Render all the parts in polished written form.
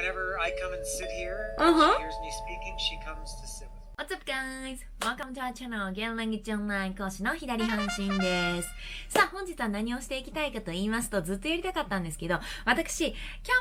whenever I come and sit here, Uh-huh. she hears me speaking, she comes to sit with me. What's up, guys? Welcome to our channel, GeLa Language Online 講師の左半身です。さあ、本日は何をしていきたいかと言いますと、ずっとやりたかったんですけど、私、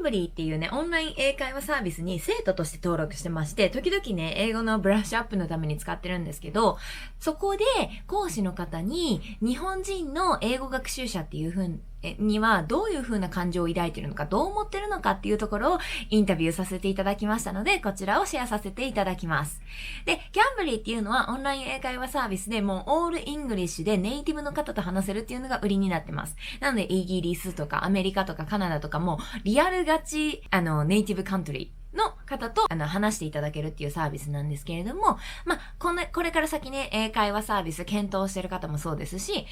Camblyっていうね、オンライン英会話サービスに生徒として登録してまして、時々ね、英語のブラッシュアップのために使ってるんですけど、そこで講師の方に、日本人の英語学習者っていう風にはどういう風な感情を抱いているのか、どう思ってるのかっていうところをインタビューさせていただきましたので、こちらをシェアさせていただきます。で、Camblyっていうのはオンライン英会話サービスでもうオールイングリッシュでネイティブの方と話せるっていうのが売りになってます。なので、イギリスとかアメリカとかカナダとかもリアルガチ、ネイティブカントリー。の方と話していただけるっていうサービスなんですけれども、これから先ね、英会話サービス検討してる方もそうですし、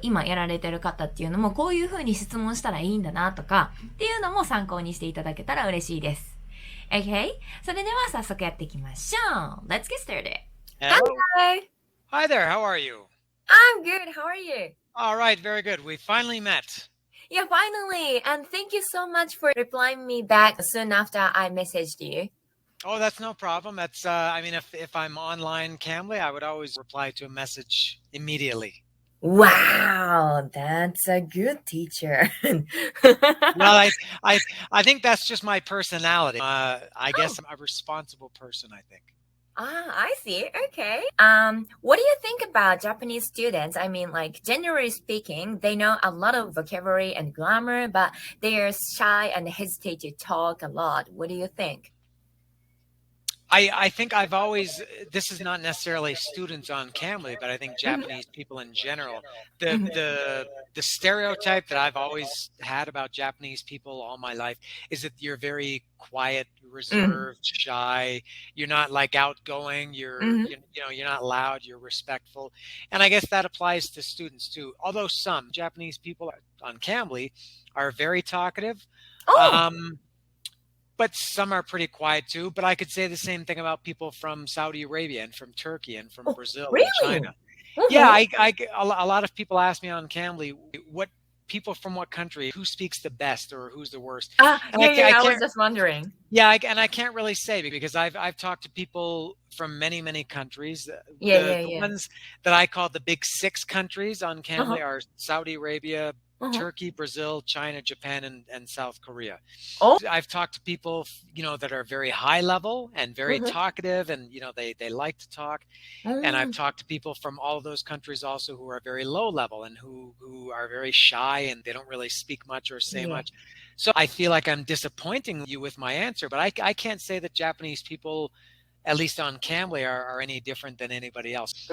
今やられてる方っていうのもこういう風に質問したらいいんだなとかっていうのも参考にしていただけたら嬉しいです。Okay? それでは早速やっていきましょう。Let's get started. Hello. Hi. Hi there, how are you? I'm good. How are you? All right, very good. We finally met. Yeah, finally. And thank you so much for replying me back soon after I messaged you. Oh, that's no problem. That's, if I'm online Cambly, I would always reply to a message immediately. Wow, that's a good teacher. Well, I think that's just my personality. I guess I'm a responsible person, I think. I see. Okay. What do you think about Japanese students? I mean, like, generally speaking, they know a lot of vocabulary and grammar, but they are shy and hesitate to talk a lot. What do you think? I think I've always, this is not necessarily students on Cambly, but I think Japanese people in general, the stereotype that I've always had about Japanese people all my life is that you're very quiet, reserved, shy. You're not like outgoing. You're not loud. You're respectful. And I guess that applies to students too. Although some Japanese people on Cambly are very talkative. But some are pretty quiet too. But I could say the same thing about people from Saudi Arabia and from Turkey and from Brazil and China. Yeah, a lot of people ask me on Cambly, what people from what country, who speaks the best or who's the worst? I was just wondering. Yeah, and I can't really say because I've talked to people from many, many countries. The ones that I call the big six countries on Cambly are Saudi Arabia, Turkey, Brazil, China, Japan, and South Korea. I've talked to people, that are very high level and very talkative and, they like to talk. And I've talked to people from all of those countries also who are very low level and who are very shy and they don't really speak much or say much. So I feel like I'm disappointing you with my answer, but I can't say that Japanese people, at least on Cambly, are any different than anybody else.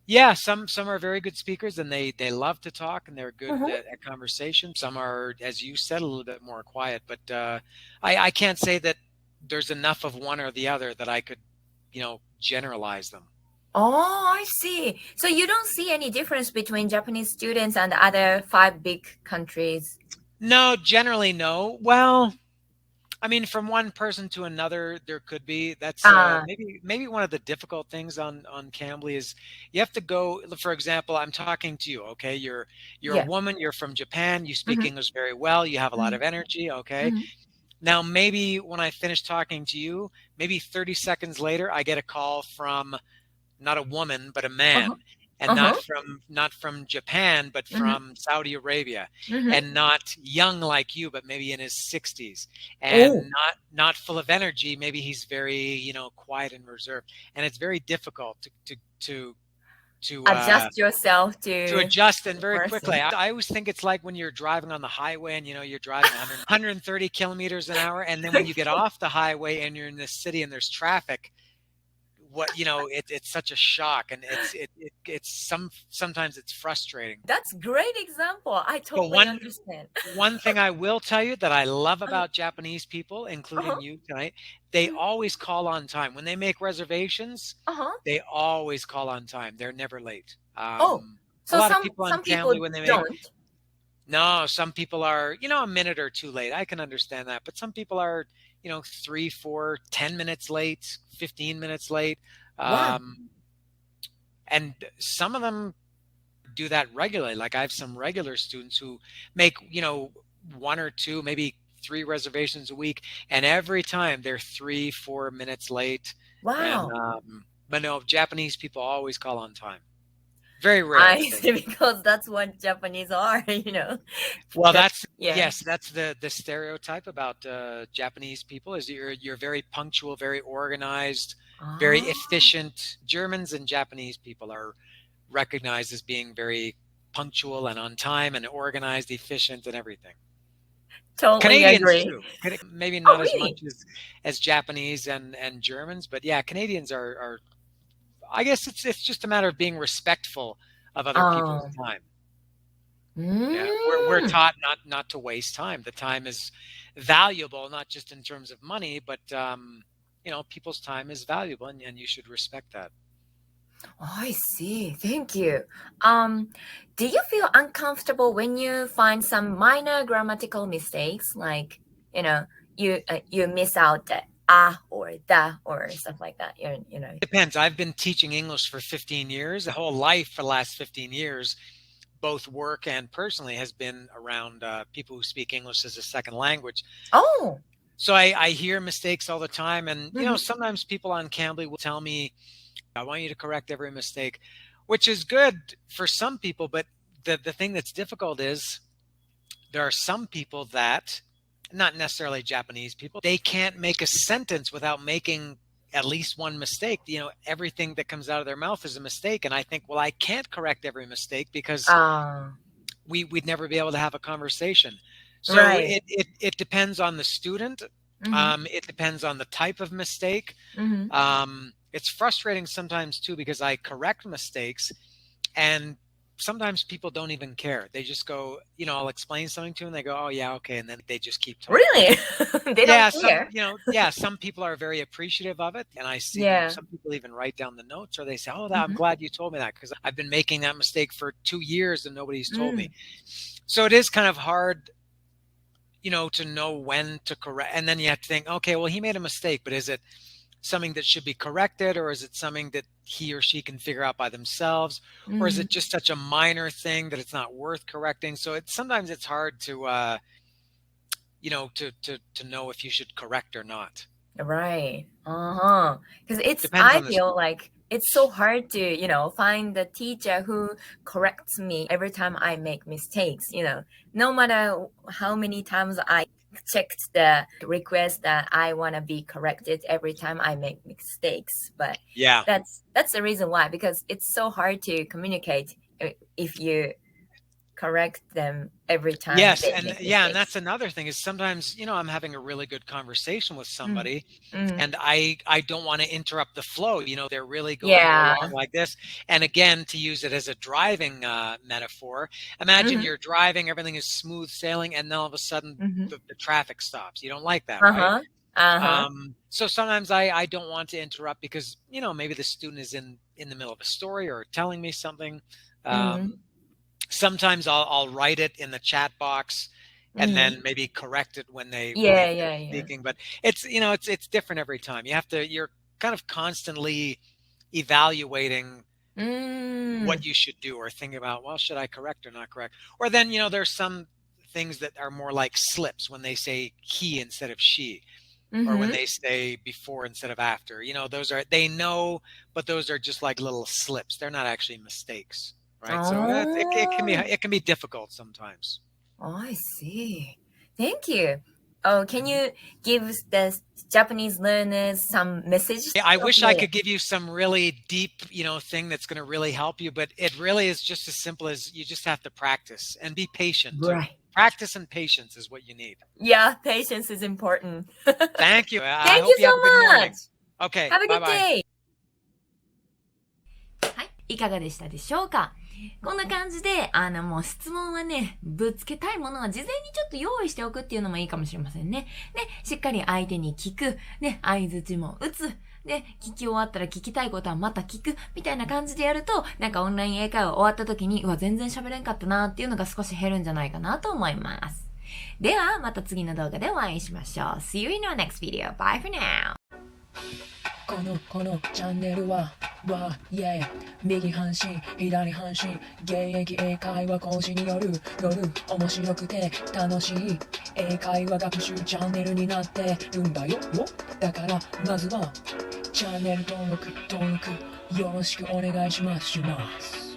Yeah, some are very good speakers and they love to talk and they're good at conversation. Some are, as you said, a little bit more quiet, but I can't say that there's enough of one or the other that I could, generalize them. Oh, I see. So you don't see any difference between Japanese students and other 5 big countries? No, generally no. Well, I mean, from one person to another, there could be. That's maybe one of the difficult things on Cambly is you have to go. For example, I'm talking to you. Okay, you're a woman. You're from Japan. You speak English very well. You have a lot of energy. Okay. Now, maybe when I finish talking to you, maybe 30 seconds later, I get a call from not a woman but a man. And not from Japan, but from Saudi Arabia, and not young like you, but maybe in his 60s, and not full of energy. Maybe he's very, quiet and reserved, and it's very difficult to adjust yourself to adjust and very quickly. I always think it's like when you're driving on the highway and you're driving 130 kilometers an hour, and then when you get off the highway and you're in this city and there's traffic. It's such a shock, and sometimes it's frustrating. That's great example. I totally understand. One thing I will tell you that I love about Japanese people, including you tonight, they always call on time. When they make reservations, they always call on time. They're never late. So a lot some of people on people Cambly, when they don't. No, some people are, a minute or two late. I can understand that. But some people are, 3, 4, 10 minutes late, 15 minutes late. And some of them do that regularly. Like I have some regular students who make, 1 or 2, maybe 3 reservations a week, and every time they're 3-4 minutes late. Wow. And, but no, Japanese people always call on time. Very rare. I see, because that's what Japanese are, Well, that's the stereotype about Japanese people is you're very punctual, very organized, very efficient. Germans and Japanese people are recognized as being very punctual and on time and organized, efficient, and everything. Totally Canadians agree. too. Maybe not as really? much as Japanese and Germans, but yeah, Canadians are I guess it's just a matter of being respectful of other people's time. Yeah, we're taught not to waste time. The time is valuable, not just in terms of money, but people's time is valuable, and you should respect that. I see. Thank you. Do you feel uncomfortable when you find some minor grammatical mistakes, like you miss out the or da or stuff like that? Depends. I've been teaching English for 15 years. The whole life for the last 15 years, both work and personally, has been around people who speak English as a second language. Oh. So I hear mistakes all the time, and sometimes people on Cambly will tell me, I want you to correct every mistake, which is good for some people. But the thing that's difficult is there are some people that, not necessarily Japanese people, they can't make a sentence without making at least one mistake. Everything that comes out of their mouth is a mistake. And I think, well, I can't correct every mistake because we'd never be able to have a conversation. So it depends on the student. It depends on the type of mistake. It's frustrating sometimes too, because I correct mistakes and sometimes people don't even care. They just go, I'll explain something to them and they go, oh yeah, okay. And then they just keep talking. Really? They don't care. Some people are very appreciative of it. And I see some people even write down the notes, or they say, oh, I'm glad you told me that, because I've been making that mistake for 2 years and nobody's told me. So it is kind of hard, to know when to correct. And then you have to think, okay, well, he made a mistake, but is it something that should be corrected, or is it something that he or she can figure out by themselves, or is it just such a minor thing that it's not worth correcting? So sometimes it's hard to to know if you should correct or not. Right. Because I feel like it's so hard to find the teacher who corrects me every time I make mistakes. No matter how many times I checked the request that I want to be corrected every time I make mistakes. But that's the reason why, because it's so hard to communicate if you correct them every time. Yes, and that's another thing is sometimes, I'm having a really good conversation with somebody and I don't want to interrupt the flow. They're really going along like this. And again, to use it as a driving metaphor, imagine you're driving, everything is smooth sailing, and then all of a sudden the traffic stops. You don't like that, right? So sometimes I don't want to interrupt because, maybe the student is in the middle of a story or telling me something. Sometimes I'll write it in the chat box and then maybe correct it when they're speaking. But it's it's different every time. You're kind of constantly evaluating what you should do or think about, well, should I correct or not correct? Or then there's some things that are more like slips when they say he instead of she, or when they say before instead of after. Those are, they know, but those are just like little slips. They're not actually mistakes. Right. So it can be difficult sometimes. Oh, I see. Thank you. Oh, can you give the Japanese learners some message? Yeah, I wish I could give you some really deep, thing that's going to really help you, but it really is just as simple as you just have to practice and be patient. Right. Practice and patience is what you need. Yeah, patience is important. Thank you. Thank you so much. Okay. Have a good day. はい、いかがでしたでしょうか？こんな感じで、もう質問はね、ぶつけたいものは事前にちょっと用意しておくっていうのもいいかもしれませんね。で、しっかり相手に聞く。で、相槌も打つ。で、聞き終わったら聞きたいことはまた聞く。みたいな感じでやると、なんかオンライン英会話終わった時に、全然喋れんかったなっていうのが少し減るんじゃないかなと思います。では、また次の動画でお会いしましょう。See you in our next video. Bye for now. このチャンネルはは、右半身、左半身、現役英会話講師による面白くて楽しい英会話学習チャンネルになってるんだよ。だからまずはチャンネル登録よろしくお願いします。